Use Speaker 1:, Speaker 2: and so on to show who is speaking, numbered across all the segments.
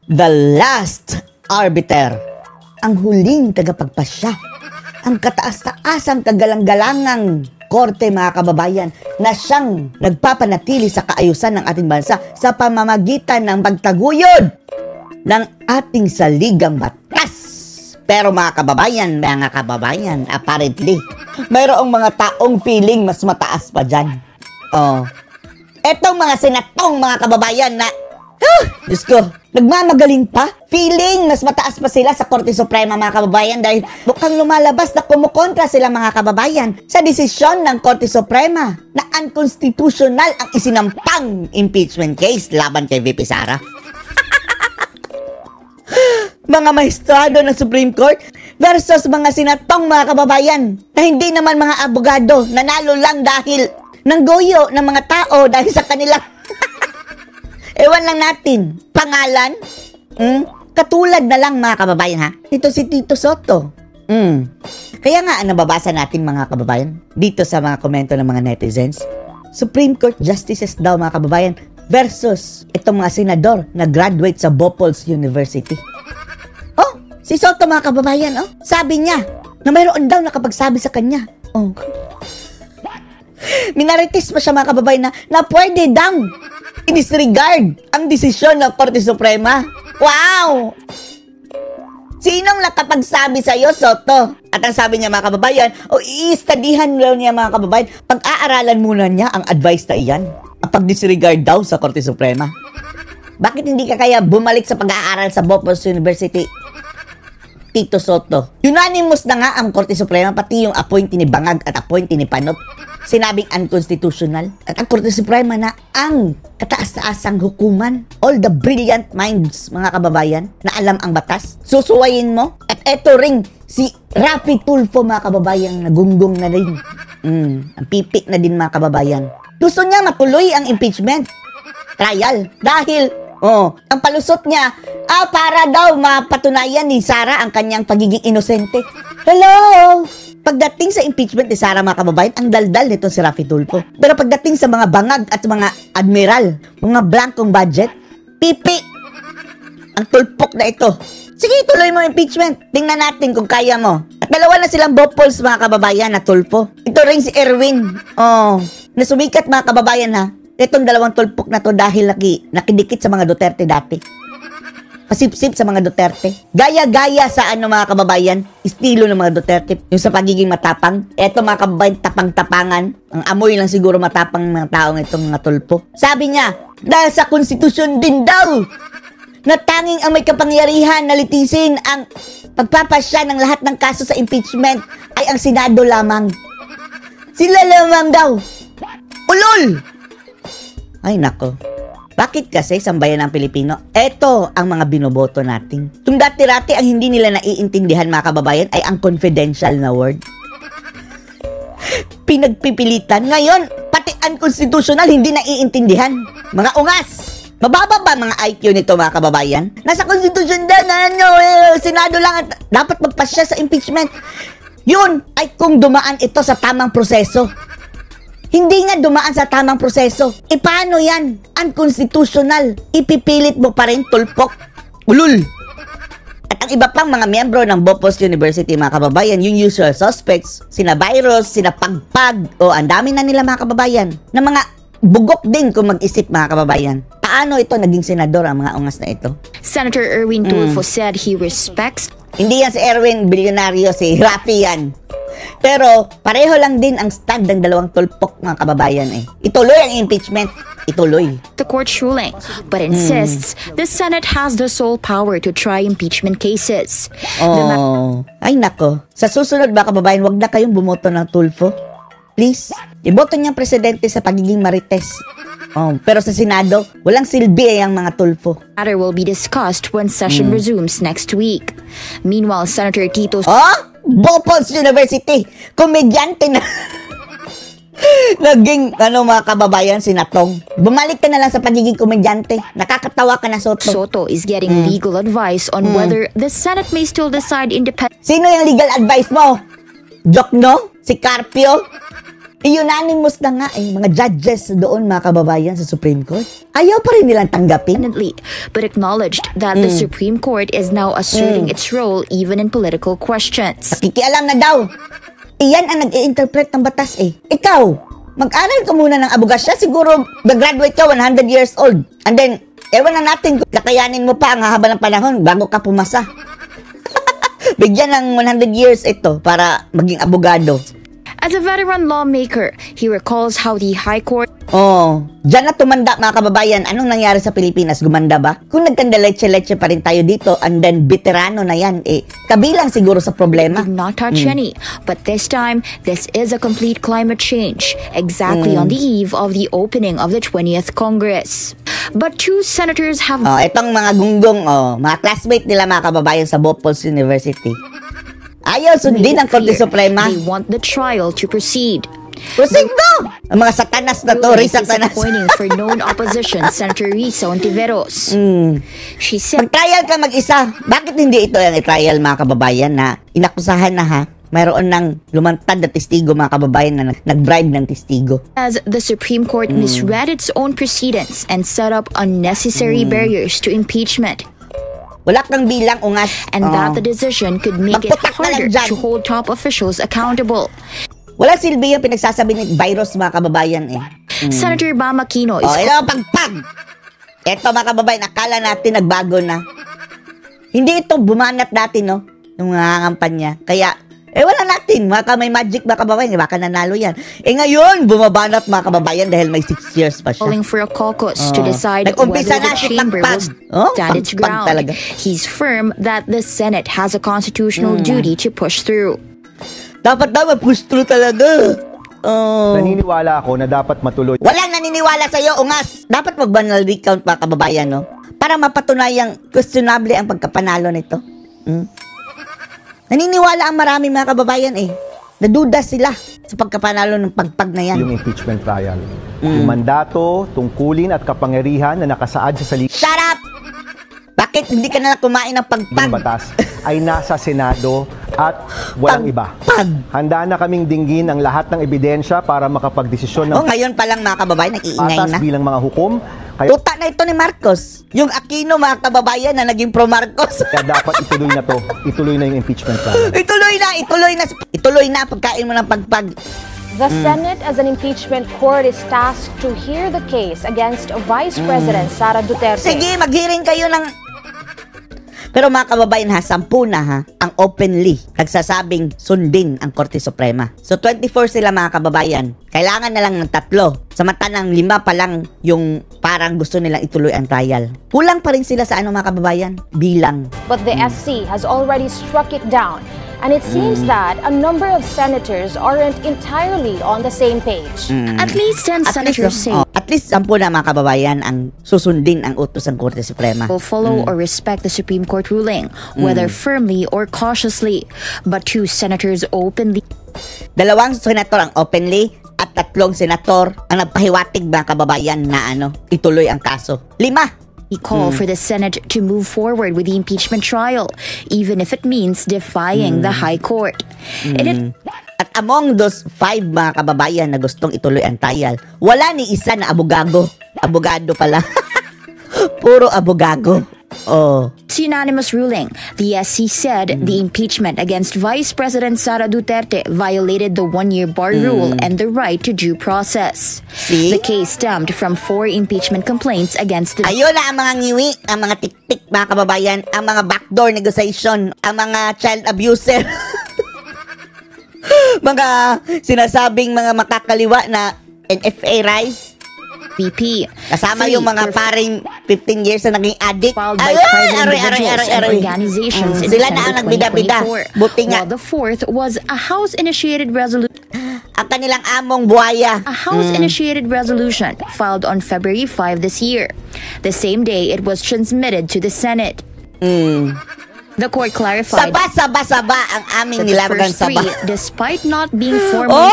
Speaker 1: The last arbiter, ang huling tagapagpasya, ang kataas-taasang kagalang-galangang korte mga kababayan na siyang nagpapanatili sa kaayusan ng ating bansa sa pamamagitan ng pagtaguyod ng ating saligang batas. Pero mga kababayan, apparently, mayroong mga taong feeling mas mataas pa dyan. Etong mga senatong mga kababayan na, Diyos ko, nagmamagaling pa. Feeling mas mataas pa sila sa Korte Suprema mga kababayan dahil mukhang lumalabas na kumukontra sila mga kababayan sa desisyon ng Korte Suprema na unconstitutional ang isinampang impeachment case laban kay VP Sara. Mga maestrado ng Supreme Court versus mga senatong mga kababayan na hindi naman mga abogado, nanalo lang dahil ng goyo ng mga tao dahil sa kanila. Ewan lang natin, pangalan, katulad na lang mga kababayan ha. Ito si Tito Sotto. Kaya nga ang nababasa natin mga kababayan dito sa mga komento ng mga netizens, Supreme Court Justices daw mga kababayan versus itong mga senador na graduate sa Bopol's University. Si Sotto mga kababayan, sabi niya na mayroon daw nakapagsabi sa kanya. Minarites pa siya mga kababayan na pwede daw i-disregard ang desisyon ng Korte Suprema. Wow! Sinong nakapagsabi sa iyo, Sotto? At ang sabi niya mga kababayan, i-studyhan daw niya mga kababayan, pag-aaralan muna niya ang advice na iyan. Ang pag-disregard daw sa Korte Suprema. Bakit hindi ka kaya bumalik sa pag-aaral sa Bopol's University, Tito Sotto? Unanimous na nga ang Korte Suprema, pati yung appointee ni Bangag at appointee ni Panot. Sinabing unconstitutional. At ang Korte Suprema na ang kataas-taasang hukuman. All the brilliant minds, mga kababayan, na alam ang batas. Susuwayin mo. At eto ring si Raffy Tulfo, mga kababayan, nagunggong na rin. Ang pipik na din, mga kababayan. Gusto niya matuloy ang impeachment trial. Dahil, ang palusot niya, para daw mapatunayan ni Sara ang kanyang pagiging inosente. Hello! Pagdating sa impeachment ni Sara mga kababayan, ang daldal nito si Raffy Tulfo. Pero pagdating sa mga bangag at mga admiral, mga blankong budget, pipi ang tulpok na ito. Sige, tuloy mo impeachment. Tingnan natin kung kaya mo. At dalawa na silang Bopols mga kababayan na Tulfo. Ito rin si Erwin. Na sumikat mga kababayan ha. Itong dalawang tulpok na to dahil nakidikit sa mga Duterte dati. Pasipsip sa mga Duterte. Gaya-gaya sa mga kababayan, estilo ng mga Duterte. Yung sa pagiging matapang. Eto mga kababayan, tapang-tapangan. Ang amoy lang siguro matapang mga taong itong mga Tulfo. Sabi niya, dahil sa konstitusyon din daw, na tanging ang may kapangyarihan na litisin ang pagpapasya ng lahat ng kaso sa impeachment ay ang Senado lamang. Sila lamang daw. Ulol! Ay nako. Bakit kasi sambayan ng Pilipino? Eto ang mga binoboto natin. Kung dati-rati ang hindi nila naiintindihan mga kababayan ay ang confidential na word. Pinagpipilitan. Ngayon, pati unconstitutional hindi naiintindihan. Mga ungas! Mababa ba mga IQ nito mga kababayan? Nasa konstitusyon din na Senado lang at dapat magpasya sa impeachment. Yun ay kung dumaan ito sa tamang proseso. Hindi nga dumaan sa tamang proseso. Paano yan? Unconstitutional. Ipipilit mo pa rin, tulpok. Ulul! At ang iba pang mga miyembro ng Bopol's University, mga kababayan, yung usual suspects, sina Virus, sina Pagpag, ang dami na nila mga kababayan, na mga bugok din kung mag-isip mga kababayan. Paano ito naging senador ang mga ungas na ito?
Speaker 2: Senator Erwin Tulfo said he respects...
Speaker 1: Hindi yan si Erwin, bilyonaryo, si Raffy yan. Pero pareho lang din ang stand ng dalawang tulpok mga kababayan eh. Ituloy ang impeachment. Ituloy.
Speaker 2: The court's ruling, but insists the Senate has the sole power to try impeachment cases.
Speaker 1: Ay nako. Sa susunod mga kababayan, wag na kayong bumoto ng Tulfo. Please. Iboto niyang presidente sa pagiging marites. Pero sa Senado, walang silbi ang mga Tulfo.
Speaker 2: Matter will be discussed when session resumes next week. Meanwhile, Senator Tito...
Speaker 1: Bopol's University! Komedyante na! Naging, mga kababayan, sinatong. Bumalik ka na lang sa pagiging komedyante. Nakakatawa ka na, Sotto.
Speaker 2: Sotto is getting legal advice on whether the Senate may still decide independent...
Speaker 1: Sino yung legal advice mo? Jokno? Si Carpio? Unanimous na nga mga judges doon mga kababayan sa Supreme Court. Ayaw pa rin nilang tanggapin.
Speaker 2: But acknowledged that the Supreme Court is now asserting its role even in political questions.
Speaker 1: Nakikialam na daw. Iyan ang nag-i-interpret ng batas Ikaw, mag-aral ka muna ng abogasya. Siguro, nag-graduate ka 100 years old. And then, ewan na natin kung kakayanin mo pa ang haba ng panahon bago ka pumasa. Bigyan ng 100 years ito para maging abogado.
Speaker 2: As a veteran lawmaker, he recalls how the High Court
Speaker 1: Diyan na tumanda mga kababayan. Anong nangyari sa Pilipinas? Gumanda ba? Kung nagkandaleche-leche pa rin tayo dito and then veterano na yan, kabilang siguro sa problema.
Speaker 2: did not touch any. But this time, this is a complete climate change, exactly on the eve of the opening of the 20th Congress. But two senators have
Speaker 1: Itong mga gunggong, mga classmate nila mga kababayan sa Bopos University. Ayaw sundin ang Korte Suprema.
Speaker 2: They want the trial to proceed.
Speaker 1: Proceed daw! Ang mga satanas na to, satanas.
Speaker 2: Disappointing for known opposition Senator Risa Ontiveros. She said,
Speaker 1: Mag-trial ka mag-isa. Bakit hindi ito yung i-trial mga kababayan na inakusahan na mayroon ng lumantad na testigo mga kababayan na nag-bribe ng testigo.
Speaker 2: as the Supreme Court misread its own precedents and set up unnecessary barriers to impeachment.
Speaker 1: Wala kang bilang ungas.
Speaker 2: And that the decision could make it
Speaker 1: Magputak na lang
Speaker 2: harder
Speaker 1: dyan.
Speaker 2: to hold top officials accountable.
Speaker 1: Wala silbi yung pinagsasabi ni virus mga kababayan
Speaker 2: Senator Bam Aquino is
Speaker 1: Ito pagpag. Ito mga kababayan, akala natin nagbago na. Hindi ito bumanat dati yung nangangampanya. Kaya, wala natin. Baka may magic mga kababayan, baka nanalo yan. Ngayon, bumabanat mga kababayan dahil may 6 years pa siya.
Speaker 2: calling for a caucus to decide
Speaker 1: Nag-umpisa
Speaker 2: whether
Speaker 1: na
Speaker 2: the
Speaker 1: si
Speaker 2: chamber will
Speaker 1: Pagpag.
Speaker 2: stand its
Speaker 1: Pagpag
Speaker 2: ground.
Speaker 1: talaga.
Speaker 2: He's firm that the Senate has a constitutional duty to push through.
Speaker 1: Dapat daw push through talaga.
Speaker 3: Naniniwala ako na dapat matuloy.
Speaker 1: Walang naniniwala sa'yo, ungas. Dapat mag-banal recount mga kababayan, para mapatunayang questionable ang pagkapanalo nito. Naniniwala ang marami mga kababayan Naduda sila sa pagkapanalo ng pagpag na yan.
Speaker 3: Yung impeachment trial. Yung mandato, tungkulin at kapangyarihan na nakasaad sa salita
Speaker 1: Shut up! Bakit hindi ka na lang kumain ng pagpag?
Speaker 3: ng batas ay nasa Senado at walang iba.
Speaker 1: Pag.
Speaker 3: Handa na kaming dinggin ang lahat ng ebidensya para makapagdesisyon ng
Speaker 1: Ngayon pa lang mga kababayan, nag-iingay
Speaker 3: batas
Speaker 1: na.
Speaker 3: bilang mga hukom. Kaya
Speaker 1: Tuta na ito ni Marcos. Yung Aquino mga kababayan na naging pro-Marcos.
Speaker 3: dapat ituloy na to. Ituloy na yung impeachment trial.
Speaker 1: Ituloy na pagkain mo ng pagpag.
Speaker 4: The Senate, as an impeachment court, is tasked to hear the case against Vice President Sara Duterte.
Speaker 1: Sige, mag-hearing kayo ng... Pero mga kababayan 10 na ang openly nagsasabing sundin ang Korte Suprema. So 24 sila mga kababayan. Kailangan na lang ng 3. Sa mata ng 5 pa lang yung parang gusto nilang ituloy ang trial. Kulang pa rin sila sa mga kababayan? Bilang.
Speaker 4: But the SC has already struck it down. And it seems that a number of senators aren't entirely on the same page.
Speaker 2: At least 10 senators say
Speaker 1: At least 10 na mga kababayan ang susundin ang utos ng Korte Suprema.
Speaker 2: will follow or respect the Supreme Court ruling, whether firmly or cautiously. But 2 senators openly
Speaker 1: 2 senator ang openly at 3 senator ang nagpahiwatig mga kababayan na ituloy ang kaso. 5.
Speaker 2: call for the Senate to move forward with the impeachment trial, even if it means defying the High Court.
Speaker 1: At among those 5 mga kababayan na gustong ituloy ang trial, wala ni isa na abogado. Abogado pala. Puro abogado.
Speaker 2: It's unanimous ruling. The SC said the impeachment against Vice President Sara Duterte violated the 1-year bar rule and the right to due process.
Speaker 1: See?
Speaker 2: The case stemmed from 4 impeachment complaints against the
Speaker 1: Ayun na ang mga ngiwi, ang mga tik-tik mga kababayan, ang mga backdoor negotiation, ang mga child abuser. Mga sinasabing mga makakaliwa na NFA rise.
Speaker 2: VP.
Speaker 1: Kasama
Speaker 2: 3
Speaker 1: yung mga
Speaker 2: were
Speaker 1: paring 15 years na naging addict.
Speaker 2: filed by private individuals and
Speaker 1: aray.
Speaker 2: organizations in
Speaker 1: Sila na ang
Speaker 2: December
Speaker 1: nagbida-bida.
Speaker 2: 2024.
Speaker 1: Buti nga.
Speaker 2: While the 4th was a House-initiated resolution.
Speaker 1: Ang kanilang among buhaya.
Speaker 2: A House-initiated resolution filed on February 5 this year. The same day, it was transmitted to the Senate. The court clarified
Speaker 1: Saba ang aming
Speaker 2: that the
Speaker 1: nilabagan
Speaker 2: first 3,
Speaker 1: saba.
Speaker 2: despite not being formally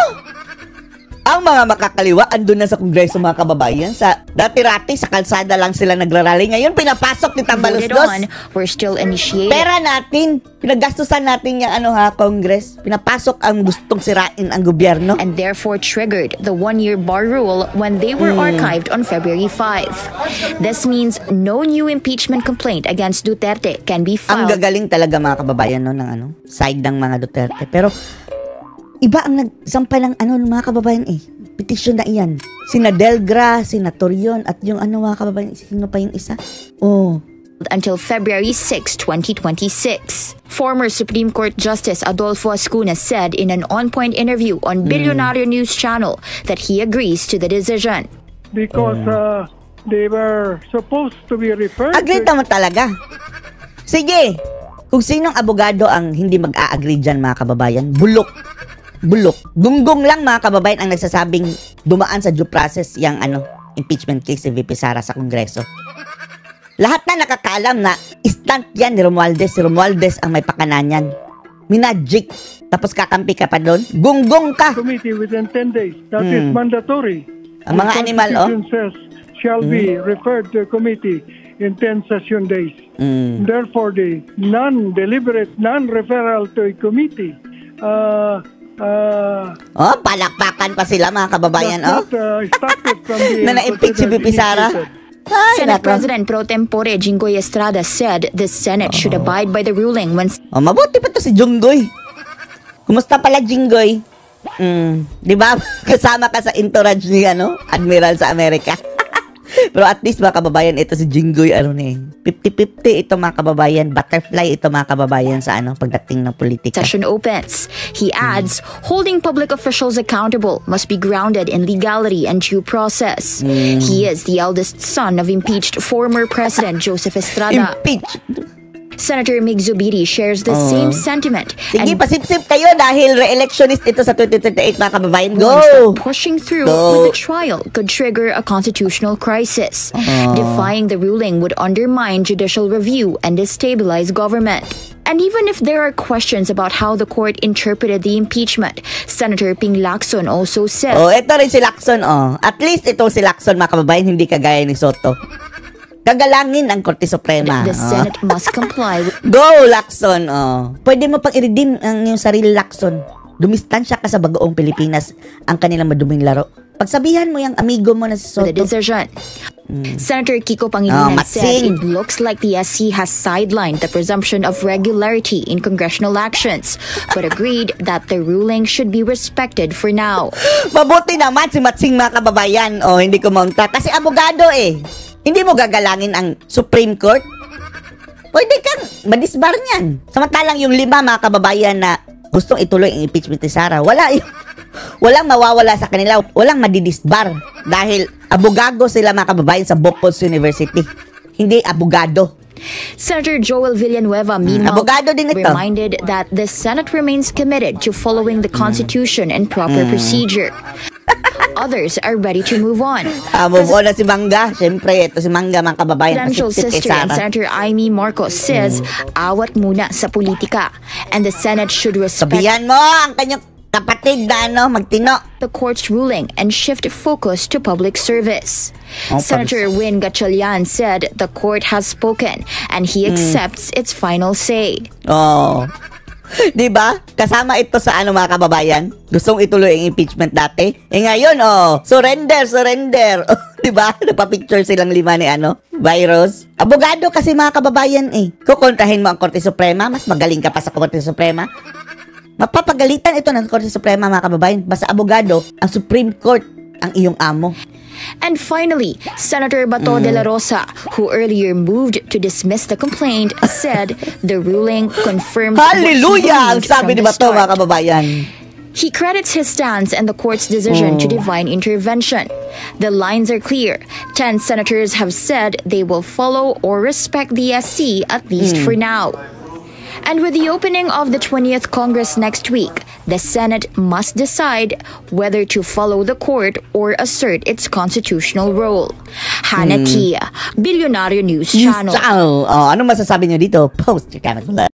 Speaker 1: Ang mga makakaliwa, andun na sa Kongreso mga kababayan. Dati-rati, sa kalsada lang sila nagrarally. Ngayon, pinapasok ni Tambalos
Speaker 2: Voted
Speaker 1: Dos.
Speaker 2: on were still initiated.
Speaker 1: Pera natin. Pinagastusan natin yung Congress. Pinapasok ang gustong sirain ang gobyerno.
Speaker 2: And therefore triggered the one-year bar rule when they were archived on February 5. This means no new impeachment complaint against Duterte can be
Speaker 1: Ang
Speaker 2: filed.
Speaker 1: gagaling talaga mga kababayan no, ng side ng mga Duterte. Pero iba ang nagsampay ng mga kababayan Petition na iyan. Sina Delgra, sina Torion, at yung mga kababayan, sino pa yung isa?
Speaker 2: Until February 6, 2026. Former Supreme Court Justice Adolfo Ascuna said in an on-point interview on Billionario News Channel that he agrees to the decision.
Speaker 5: Because they were supposed to be referred
Speaker 1: Agreed naman talaga. Sige, kung sinong abogado ang hindi mag-a-agree dyan mga kababayan, bulok. Gunggong lang mga kababayan ang nagsasabing dumaan sa due process yung impeachment case si VP Sara sa Kongreso. Lahat na nakakaalam na instant yan ni Romualdez. Si Romualdez ang may pakanan yan. Minagic. Tapos kakampi ka pa doon. Gunggong ka.
Speaker 5: committee within 10 days. That is mandatory.
Speaker 1: Ang mga
Speaker 5: The
Speaker 1: animal,
Speaker 5: Constitution says shall be referred to a committee in 10 session days. Therefore, the non-deliberate, non-referral to a committee
Speaker 1: Palakpakan pa sila mga kababayan.
Speaker 5: does not stop it from being
Speaker 1: Na na-impeach si VP Sara.
Speaker 5: initiated.
Speaker 1: Ay,
Speaker 2: Senate
Speaker 1: nako.
Speaker 2: President Pro Tempore Jinggoy Estrada said the Senate should abide by the ruling when
Speaker 1: Mabuti pa to si Junggoy. Kumusta pala, Jinggoy? Di ba? Kasama ka sa entourage ni Admiral sa Amerika. Pero at least mga kababayan, ito si Jinggoy, 50-50 ito mga kababayan, butterfly ito mga kababayan sa pagdating ng politika.
Speaker 2: session opens. He adds, holding public officials accountable must be grounded in legality and due process. He is the eldest son of impeached former President Joseph Estrada.
Speaker 1: Impeach.
Speaker 2: Senator Mig Zubiri shares the same sentiment
Speaker 1: Sige,
Speaker 2: and
Speaker 1: pasip-sip kayo dahil re-electionist ito sa 2038 mga kababayan. Go!
Speaker 2: warns that pushing through
Speaker 1: Go.
Speaker 2: with the trial could trigger a constitutional crisis. Defying the ruling would undermine judicial review and destabilize government. And even if there are questions about how the court interpreted the impeachment, Senator Ping Lacson also said
Speaker 1: Ito rin si Lacson, At least ito si Lacson mga kababayan, hindi kagaya ni Soto. Gagalangin ang Korte Suprema.
Speaker 2: the Senate must comply with
Speaker 1: Go, Lacson! Pwede mo pang i-redeem ang iyong sarili, Lacson. Dumistansya ka sa bagoong Pilipinas ang kanilang maduming laro. Pagsabihan mo yung amigo mo na si
Speaker 2: the
Speaker 1: Soto.
Speaker 2: decision. Senator Kiko Pangilinan said
Speaker 1: Matsing.
Speaker 2: it looks like the SC has sidelined the presumption of regularity in congressional actions, but agreed that the ruling should be respected for now.
Speaker 1: Mabuti naman si Matsing mga kababayan. Hindi ko maunta. Kasi abogado Hindi mo gagalangin ang Supreme Court? Pwede kang madisbar niyan. Samantalang yung 5 mga kababayan na gustong ituloy ang impeachment ni Sara, walang mawawala sa kanila, walang madidisbar. Dahil abogado sila mga kababayan sa Bopos University. Hindi abogado.
Speaker 2: Senator Joel Villanueva, meanwhile,
Speaker 1: Abogado din ito.
Speaker 2: reminded that the Senate remains committed to following the Constitution and proper procedure. Others are ready to move on.
Speaker 1: Move on na si Mangga. Siyempre, ito si Mangga mga kababayan.
Speaker 2: Presidential
Speaker 1: Pasipsip kay
Speaker 2: sister and
Speaker 1: Sara.
Speaker 2: Senator Amy Marcos says, awat muna sa politika, and the Senate should respect
Speaker 1: Sabihan mo ang kanyang kapatid na magtino.
Speaker 2: the court's ruling and shift focus to public service.
Speaker 1: Oh,
Speaker 2: Senator Win Gatchalian said the court has spoken and he accepts its final say.
Speaker 1: Di ba? Kasama ito sa mga kababayan. Gustong ituloy ang impeachment dati. Ngayon, surrender. Di ba? Nagpa-picture silang 5 ni virus. Abogado kasi mga kababayan Kukontrahin mo ang Korte Suprema, mas magaling ka pa sa Korte Suprema. Mapapagalitan ito ng Korte Suprema mga kababayan. Basta abogado, ang Supreme Court ang iyong amo.
Speaker 2: And finally, Senator Bato de la Rosa, who earlier moved to dismiss the complaint, said the ruling confirms what he
Speaker 1: Hallelujah! Ang
Speaker 2: believed
Speaker 1: sabi
Speaker 2: from
Speaker 1: ni
Speaker 2: the
Speaker 1: Bato mga
Speaker 2: start.
Speaker 1: kababayan.
Speaker 2: He credits his stance and the court's decision to divine intervention. The lines are clear. 10 senators have said they will follow or respect the SC at least for now. And with the opening of the 20th Congress next week, the Senate must decide whether to follow the court or assert its constitutional role. Hannah Tia, Billionario News Channel.
Speaker 1: Anong masasabi niyo dito? Post your comment below.